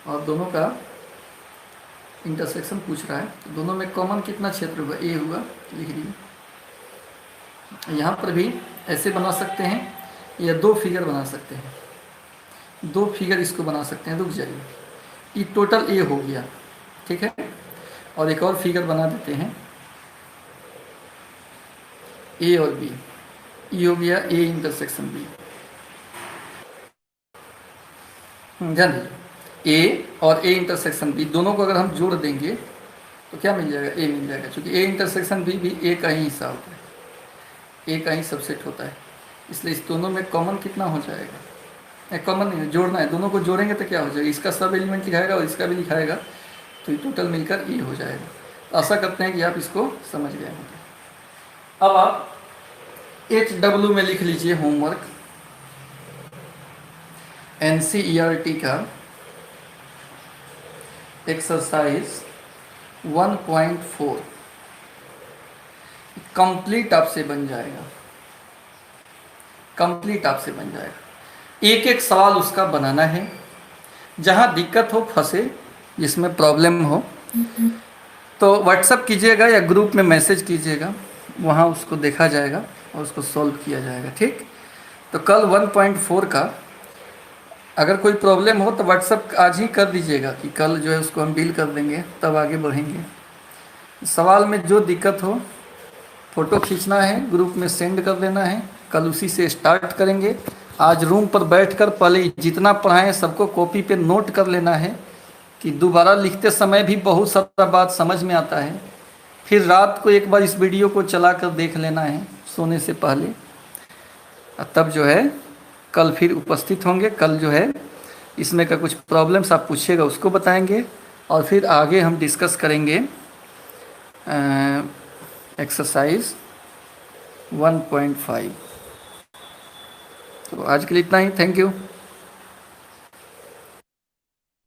और दोनों का इंटरसेक्शन पूछ रहा है, तो दोनों में कॉमन कितना क्षेत्र हुआ, ए हुआ, लिख दीजिए। यहाँ पर भी ऐसे बना सकते हैं या दो फिगर बना सकते हैं, दो फिगर इसको बना सकते हैं, रुक जाइए, ये टोटल ए हो गया, ठीक है, और एक और फिगर बना देते हैं, ए और बी, ये हो गया ए इंटरसेक्शन बी। ध्यान दीजिए, ए और ए इंटरसेक्शन बी दोनों को अगर हम जोड़ देंगे तो क्या मिल जाएगा, ए मिल जाएगा, क्योंकि ए इंटरसेक्शन बी भी ए का ही हिस्सा होता है, ए का ही सबसेट होता है, इसलिए इस दोनों में कॉमन कितना हो जाएगा, कॉमन नहीं है, जोड़ना है, दोनों को जोड़ेंगे तो क्या हो जाएगा, इसका सब एलिमेंट लिखाएगा और इसका भी लिखाएगा, तो ये टोटल मिलकर ए हो जाएगा। तो आशा करते हैं कि आप इसको समझ गए होंगे। अब आप HW में लिख लीजिए होमवर्क, NCERT का एक्सरसाइज 1.4 कंप्लीट आपसे बन जाएगा, कंप्लीट आपसे बन जाएगा। एक एक सवाल उसका बनाना है, जहां दिक्कत हो, फंसे, जिसमें प्रॉब्लम हो तो व्हाट्सअप कीजिएगा या ग्रुप में मैसेज कीजिएगा, वहाँ उसको देखा जाएगा और उसको सॉल्व किया जाएगा, ठीक। तो कल 1.4 का अगर कोई प्रॉब्लम हो तो व्हाट्सअप आज ही कर दीजिएगा कि कल जो है उसको हम डील कर देंगे, तब आगे बढ़ेंगे। सवाल में जो दिक्कत हो फ़ोटो खींचना है, ग्रुप में सेंड कर देना है, कल उसी से स्टार्ट करेंगे। आज रूम पर बैठकर पहले जितना पढ़ाएं सबको कॉपी पे नोट कर लेना है कि दोबारा लिखते समय भी बहुत सारा बात समझ में आता है। फिर रात को एक बार इस वीडियो को चला कर देख लेना है सोने से पहले, तब जो है कल फिर उपस्थित होंगे। कल जो है इसमें का कुछ प्रॉब्लम्स आप पूछिएगा उसको बताएंगे, और फिर आगे हम डिस्कस करेंगे एक्सरसाइज 1.5। तो आज के लिए इतना ही। Thank you.